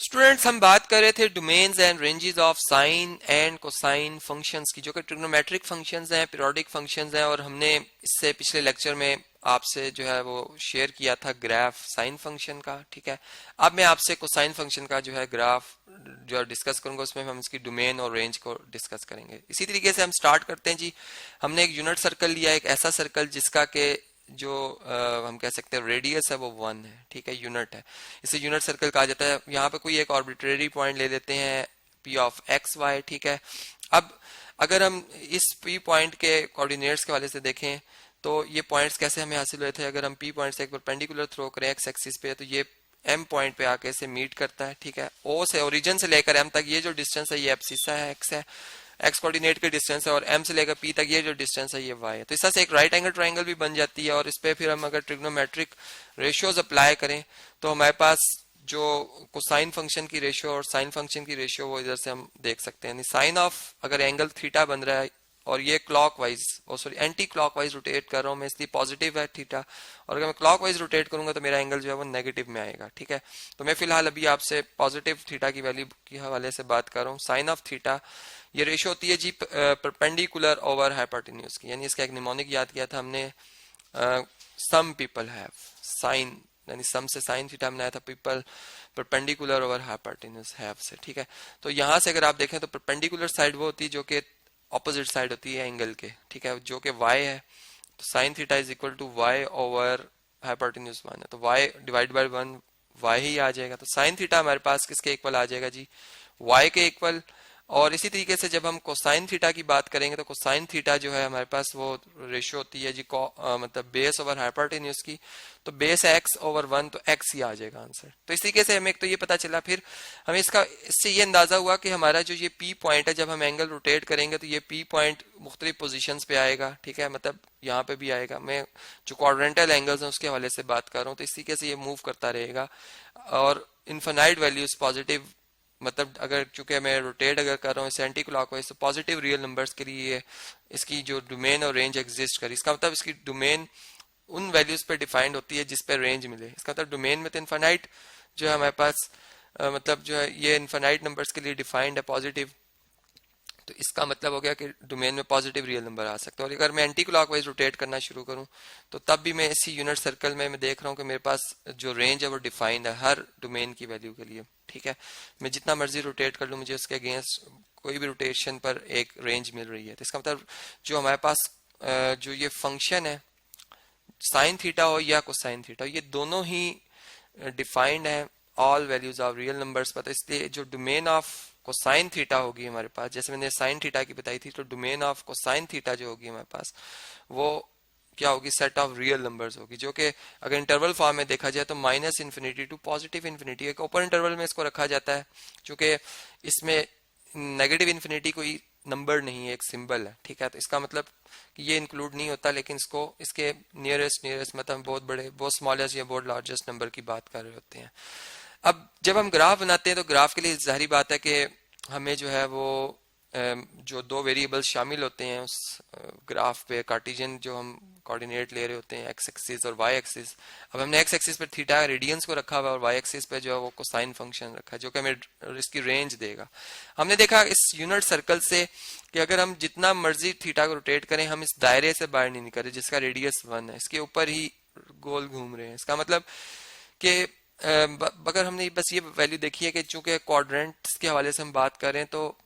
Students, हम बात कर रहे थे domains and ranges of sine and cosine functions की, जो कि ट्रिग्नोमेट्रिक फंक्शंस हैं, पीरियोडिक फंक्शंस हैं। और हमने इससे पिछले लेक्चर में आपसे जो है वो शेयर किया था ग्राफ साइन फंक्शन का। ठीक है, अब मैं आपसे कोसाइन फंक्शन का जो है ग्राफ जो डिस्कस करूंगा, उसमें हम इसकी डोमेन और रेंज को डिस्कस करेंगे। इसी तरीके से हम स्टार्ट करते हैं जी। हमने एक यूनिट सर्कल लिया, एक ऐसा सर्कल जिसका के जो हम कह सकते हैं रेडियस है वो 1 है। ठीक है, यूनिट है, इसे यूनिट सर्कल कहा जाता है। यहाँ पे कोई एक आर्बिट्रेरी पॉइंट ले लेते हैं पी ऑफ एक्स वाई। ठीक है, अब अगर हम इस पी पॉइंट के कोऑर्डिनेट्स के वाले से देखें तो ये पॉइंट्स कैसे हमें हासिल हुए थे। अगर हम पी पॉइंट से एक परपेंडिकुलर थ्रो करें एक्स एक्सिस पे, तो ये एम पॉइंट पे आके इसे मीट करता है। ठीक है, ओ से ओरिजिन से लेकर एम तक ये जो डिस्टेंस है ये एब्सिसा है, एक्स है, एक्स कोऑर्डिनेट के डिस्टेंस है, और एम से लेकर पी तक ये जो डिस्टेंस है ये वाई है। तो इस तरह से एक राइट एंगल ट्रायंगल भी बन जाती है। और इस पे फिर हम अगर ट्रिग्नोमेट्रिक रेशियोज अप्लाई करें तो हमारे पास जो कोसाइन फंक्शन की रेशियो और साइन फंक्शन की रेशियो वो इधर से हम देख सकते हैं। साइन ऑफ अगर एंगल थीटा बन रहा है और ये clockwise sorry anti clockwise rotate कर रहा हूं मैं, इसलिए पॉजिटिव है थीटा, और अगर मैं क्लॉकवाइज रोटेट करूंगा तो मेरा एंगल जो है वो नेगेटिव में आएगा। ठीक है, तो मैं फिलहाल अभी आपसे पॉजिटिव थीटा की वैल्यू के हवाले से बात कर रहा हूँ। साइन ऑफ थीटा ये रेशियो होती है जी परपेंडिकुलर ओवर हाइपोटेन्यूज की, यानी इसका एक निमोनिक याद किया था हमने, सम पीपल हैव साइन, यानी सम से साइन थीटा बनाया था, people perpendicular over hypotenuse have से। ठीक है, तो यहां से अगर आप देखें तो परपेंडिकुलर साइड वो होती है जो कि ऑपोजिट साइड होती है एंगल के। ठीक है, जो कि y है, तो sine theta is equal to y over hypotenuse 1 है, तो y डिवाइड बाय 1 y ही आ जाएगा। तो साइन थीटा हमारे पास किसके इक्वल आ जाएगा जी, y के इक्वल। और इसी तरीके से जब हम कोसाइन थीटा की बात करेंगे तो कोसाइन थीटा जो है हमारे पास वो रेशियो होती है जी मतलब बेस ओवर हाइपोटेन्यूज की, तो बेस x ओवर 1, तो x ही आ जाएगा आंसर। तो इस तरीके से हमें एक तो ये पता चला, फिर हमें इससे ये अंदाजा हुआ कि हमारा जो ये p पॉइंट है, जब हम एंगल रोटेट करेंगे तो ये p पॉइंट मुख्तलिफ पोजिशन पे आएगा। ठीक है, मतलब यहाँ पे भी आएगा। मैं जो क्वाड्रेंटल एंगल्स हैं उसके हवाले से बात कर रहा हूँ, तो इस तरीके से ये मूव करता रहेगा और इनफाइनाइट वैल्यूज पॉजिटिव, मतलब अगर चूंकि मैं रोटेट अगर कर रहा हूँ एंटी क्लॉकवाइज, तो पॉजिटिव रियल नंबर्स के लिए इसकी जो डोमेन और रेंज एग्जिस्ट करी, इसका मतलब इसकी डोमेन उन वैल्यूज पे डिफाइंड होती है जिस पे रेंज मिले। इसका मतलब डोमेन में तो इनफाइनाइट जो है हमारे पास मतलब जो है ये इनफाइनाइट नंबर्स के लिए डिफाइंड है पॉजिटिव, तो इसका मतलब हो गया कि डोमेन में पॉजिटिव रियल नंबर आ सकते हैं। और अगर मैं एंटी क्लॉकवाइज रोटेट करना शुरू करूं तो तब भी मैं इसी यूनिट सर्कल में मैं देख रहा हूं कि मेरे पास जो रेंज है वो डिफाइंड है हर डोमेन की वैल्यू के लिए। ठीक है, मैं जितना मर्जी रोटेट कर लूं मुझे उसके अगेंस्ट कोई भी रोटेशन पर एक रेंज मिल रही है। तो इसका मतलब जो हमारे पास जो ये फंक्शन है साइन थीटा हो या कोसाइन थीटा, ये दोनों ही डिफाइंड है all values of real numbers पर। तो इसलिए जो डोमेन ऑफ कोसाइन थीटा होगी हमारे पास, जैसे मैंने साइन थीटा की बताई थी, तो डोमेन ऑफ कोसाइन थीटा जो होगी हमारे पास वो क्या होगी, सेट ऑफ रियल नंबर्स होगी, जो कि अगर इंटरवल फॉर्म में देखा जाए तो minus infinity to positive infinity, एक ओपन इंटरवल में इसको रखा जाता है, क्योंकि इसमें नेगेटिव इन्फिनिटी कोई नंबर नहीं है, एक सिंबल है। ठीक है, तो इसका मतलब कि ये इंक्लूड नहीं होता, लेकिन इसको इसके नियरेस्ट मतलब बहुत बड़े, बहुत स्मॉलेस्ट या बहुत लार्जेस्ट नंबर की बात कर रहे होते हैं। अब जब हम ग्राफ बनाते हैं तो ग्राफ के लिए जाहिर बात है कि हमें जो है वो जो दो वेरिएबल्स शामिल होते हैं उस ग्राफ पे, कार्टेशियन जो हम कोऑर्डिनेट ले रहे होते हैं एक्स एक्सिस और वाई एक्सिस। अब हमने एक्स एक्सिस पर थीटा रेडियंस को रखा हुआ है और वाई एक्सिस पे जो है वो कोसाइन फंक्शन रखा है, जो कि हमें इसकी रेंज देगा। हमने देखा इस यूनिट सर्कल से कि अगर हम जितना मर्जी थीटा को रोटेट करें, हम इस दायरे से बाहर नहीं निकल रहे जिसका रेडियस 1 है, इसके ऊपर ही गोल घूम रहे हैं। इसका मतलब कि अगर हमने बस ये वैल्यू देखी है कि चूंकि क्वाड्रेंट्स के हवाले से हम बात कर रहे हैं, तो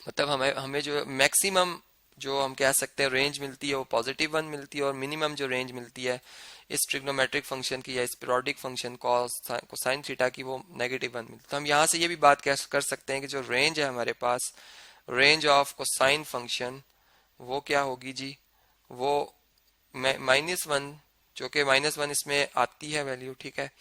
मतलब हमें जो मैक्सिमम जो हम कह सकते हैं रेंज मिलती है वो पॉजिटिव 1 मिलती है, और मिनिमम जो रेंज मिलती है इस ट्रिग्नोमेट्रिक फंक्शन की या इस पीरियोडिक फंक्शन कोसाइन थीटा की वो नेगेटिव 1 मिलती है। तो हम यहाँ से ये भी बात कर सकते हैं कि जो रेंज है हमारे पास, रेंज ऑफ कोसाइन फंक्शन वो क्या होगी जी, वो -1, जो कि -1 इसमें आती है वैल्यू। ठीक है,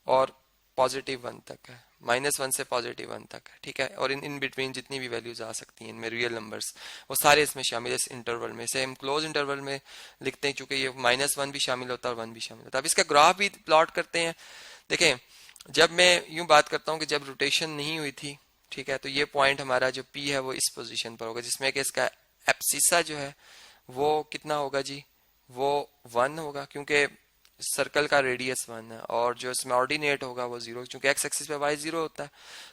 और पॉजिटिव 1 तक है, -1 से पॉजिटिव 1 तक है। ठीक है, और इन बिटवीन जितनी भी वैल्यूज आ सकती हैं इनमें रियल नंबर्स वो सारे इसमें शामिल है इस इंटरवल में। इसे हम क्लोज इंटरवल में लिखते हैं क्योंकि ये -1 भी शामिल होता है और 1 भी शामिल होता है। अब इसका ग्राफ भी प्लॉट करते हैं। देखें, जब मैं यूं बात करता हूं कि जब रोटेशन नहीं हुई थी, ठीक है, तो ये पॉइंट हमारा जो P है वो इस पोजीशन पर होगा, जिसमें कि इसका एब्सिसा जो है वो कितना होगा जी, वो 1 होगा, क्योंकि सर्कल का रेडियस 1 है, और जो इसमें ऑर्डिनेट होगा वो 0, क्योंकि एक्स एक्सिस पे वाई 0 होता है।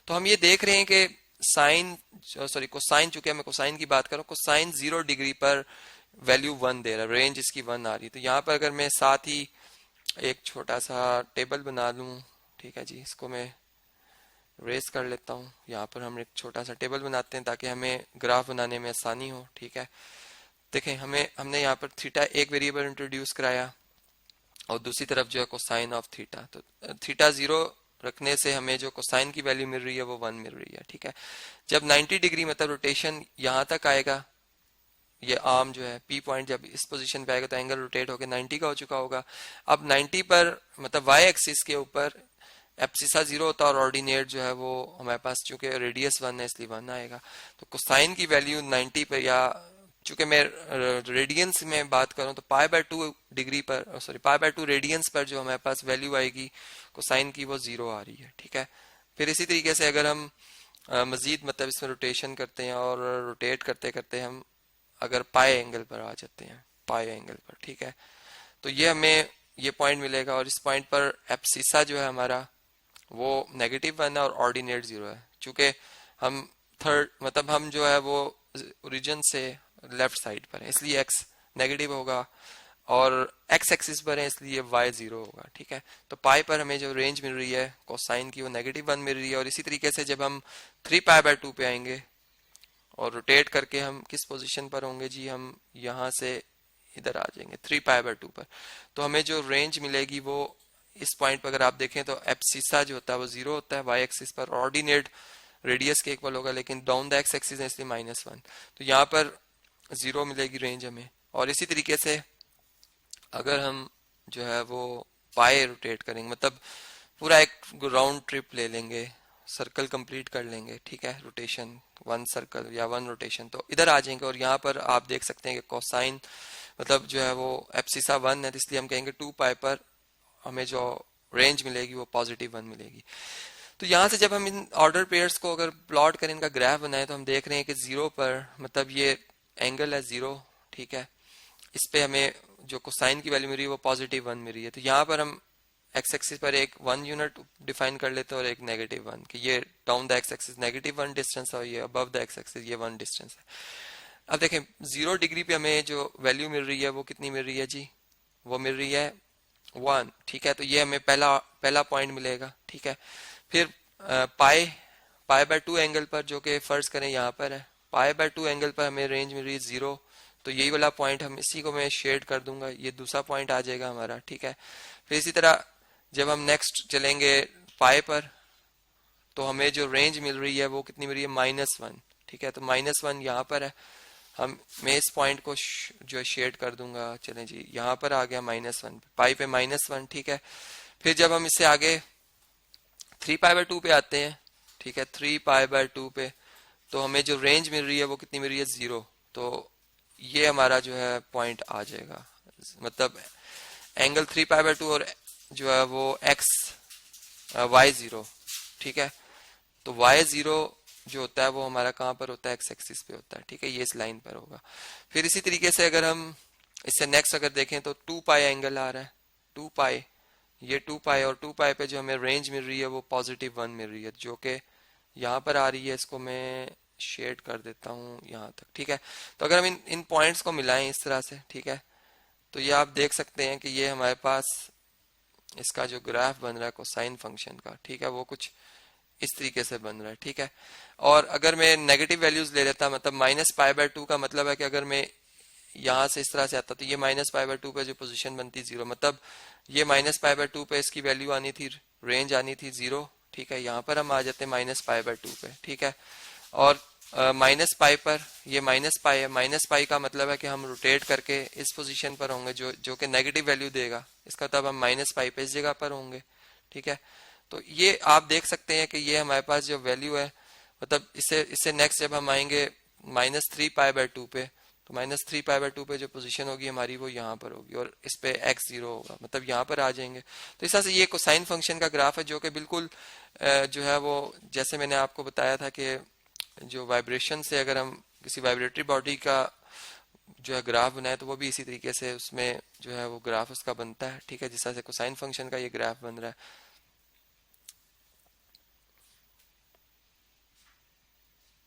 तो हम ये देख रहे हैं कि साइन, सॉरी कोसाइन, चूंकि मैं कोसाइन की बात कर रहा हूँ, कोसाइन 0 डिग्री पर वैल्यू 1 दे रहा है, रेंज इसकी 1 आ रही है। तो यहाँ पर अगर मैं साथ ही एक छोटा सा टेबल बना लूँ, ठीक है जी, इसको मैं रेस कर लेता हूँ। यहाँ पर हम एक छोटा सा टेबल बनाते हैं ताकि हमें ग्राफ बनाने में आसानी हो, ठीक है। देखें, हमने यहाँ पर थीटा एक वेरिएबल इंट्रोड्यूस कराया और दूसरी तरफ जो है कोसाइन ऑफ थीटा। तो थीटा 0 रखने से हमें जो कोसाइन की वैल्यू मिल रही है वो 1 मिल रही है, ठीक है। जब 90 डिग्री मतलब रोटेशन यहाँ तक आएगा, ये आर्म जो है पी पॉइंट जब इस पोजीशन पे आएगा तो एंगल रोटेट होकर 90 का हो चुका होगा। अब 90 पर मतलब वाई एक्सिस के ऊपर एब्सिसा 0 होता है और ऑर्डिनेट जो है वो हमारे पास, चूंकि रेडियस 1 है इसलिए 1 आएगा। तो कोसाइन की वैल्यू 90 पर, या चूंकि मैं रेडियंस में बात करूं तो π/2 डिग्री पर, सॉरी π/2 रेडियंस पर जो हमारे पास वैल्यू आएगी कोसाइन की वो 0 आ रही है, ठीक है। फिर इसी तरीके से अगर हम मजीद मतलब इसमें रोटेशन करते हैं और रोटेट करते करते हम अगर पाई एंगल पर आ जाते हैं, पाई एंगल पर, ठीक है, तो ये हमें ये पॉइंट मिलेगा और इस पॉइंट पर एब्सिसा जो है हमारा वो -1 है और ऑर्डिनेट 0 है। चूंकि हम थर्ड मतलब हम जो है वो ओरिजिन से लेफ्ट साइड पर है इसलिए एक्स नेगेटिव होगा, और एक्स एक्सिस पर है इसलिए वाई 0 होगा, ठीक है। तो पाई पर हमें जो रेंज मिल रही है कोसाइन की वो -1 मिल रही है। और इसी तरीके से जब हम 3π/2 पे आएंगे और रोटेट करके हम किस पोजीशन पर होंगे जी, हम यहाँ से इधर आ जाएंगे 3π/2 पर, तो हमें जो रेंज मिलेगी वो इस पॉइंट पर अगर आप देखें तो एब्सिसा जो होता है वो 0 होता है वाई एक्सिस पर, ऑर्डिनेट रेडियस के इक्वल होगा, लेकिन डाउन द एक्स एक्सिस है इसलिए -1। तो यहाँ पर 0 मिलेगी रेंज हमें। और इसी तरीके से अगर हम जो है वो पाए रोटेट करेंगे, मतलब पूरा एक राउंड ट्रिप ले लेंगे, सर्कल कंप्लीट कर लेंगे, ठीक है, रोटेशन 1 सर्कल या 1 रोटेशन, तो इधर आ जाएंगे और यहाँ पर आप देख सकते हैं कि कोसाइन मतलब जो है वो एब्सिसा 1 है, इसलिए हम कहेंगे 2π पर हमें जो रेंज मिलेगी वो +1 मिलेगी। तो यहाँ से जब हम इन ऑर्डर पेयर्स को अगर प्लॉट करें, इनका ग्राफ बनाए, तो हम देख रहे हैं कि 0 पर मतलब ये एंगल है 0, ठीक है, इस पे हमें जो कोसाइन की वैल्यू मिल रही है वो +1 मिल रही है। तो यहाँ पर हम एक्स एक्सिस पर एक 1 यूनिट डिफाइन कर लेते हैं और एक -1, कि ये down the x axis -1 distance है और ये अबव द एक्स एक्सिस ये 1 डिस्टेंस है। अब देखें 0 डिग्री पे हमें जो वैल्यू मिल रही है वो कितनी मिल रही है जी, वो मिल रही है 1, ठीक है। तो ये हमें पहला पॉइंट मिलेगा, ठीक है। फिर π/2 एंगल पर, जो कि फर्ज करें यहाँ पर है, π/2 एंगल पर हमें रेंज मिल रही है 0, तो यही वाला पॉइंट हम इसी को मैं शेड कर दूंगा, ये दूसरा पॉइंट आ जाएगा हमारा, ठीक है। फिर इसी तरह जब हम नेक्स्ट चलेंगे पाए पर, तो हमें जो रेंज मिल रही है वो कितनी मिल रही है -1, ठीक है। तो -1 यहाँ पर है, मैं इस पॉइंट को जो शेड कर दूंगा, चलें जी, यहाँ पर आ गया -1, पाई पे -1, ठीक है। फिर जब हम इससे आगे 3π/2 पे आते हैं, ठीक है, 3π/2 पे, तो हमें जो रेंज मिल रही है वो कितनी मिल रही है 0, तो ये हमारा जो है पॉइंट आ जाएगा, मतलब एंगल 3π/2 और जो है वो एक्स y0, ठीक है। तो y0 जो होता है वो हमारा कहाँ पर होता है, एक्स एक्सिस पे होता है, ठीक है, ये इस लाइन पर होगा। फिर इसी तरीके से अगर हम इससे नेक्स्ट अगर देखें तो 2π एंगल आ रहा है, 2π, ये 2π और 2π पे जो हमें रेंज मिल रही है वो +1 मिल रही है, जो कि यहाँ पर आ रही है, इसको मैं शेड कर देता हूँ यहाँ तक, ठीक है। तो अगर हम इन पॉइंट्स को मिलाएं इस तरह से, ठीक है, तो ये आप देख सकते हैं कि ये हमारे पास इसका जो ग्राफ बन रहा है कोसाइन फंक्शन का, ठीक है, वो कुछ इस तरीके से बन रहा है, ठीक है। और अगर मैं नेगेटिव वैल्यूज ले लेता, मतलब -π/2 का मतलब है कि अगर मैं यहाँ से इस तरह से आता तो ये -π/2 पे जो पोजीशन बनती 0, मतलब ये -π/2 पे इसकी वैल्यू आनी थी, रेंज आनी थी 0, ठीक है। यहाँ पर हम आ जाते हैं -π/2 पे, ठीक है। और -π पर ये -π है, -π का मतलब है कि हम रोटेट करके इस पोजीशन पर होंगे जो कि नेगेटिव वैल्यू देगा, इसका तब हम -π पे इस जगह पर होंगे, ठीक है। तो ये आप देख सकते हैं कि ये हमारे पास जो वैल्यू है, मतलब इससे नेक्स्ट जब हम आएंगे -3π/2 पे, तो -3π/2 पे जो पोजीशन होगी हमारी वो यहाँ पर होगी और इस पे x0 होगा, मतलब यहाँ पर आ जाएंगे। तो इस तरह से ये कोसाइन फंक्शन का ग्राफ है, जो कि बिल्कुल जो है वो जैसे मैंने आपको बताया था कि जो वाइब्रेशन से अगर हम किसी वाइब्रेटरी बॉडी का जो है ग्राफ बनाए तो वो भी इसी तरीके से उसमें जो है वो ग्राफ उसका बनता है, ठीक है, जिस तरह से कोसाइन फंक्शन का ये ग्राफ बन रहा है।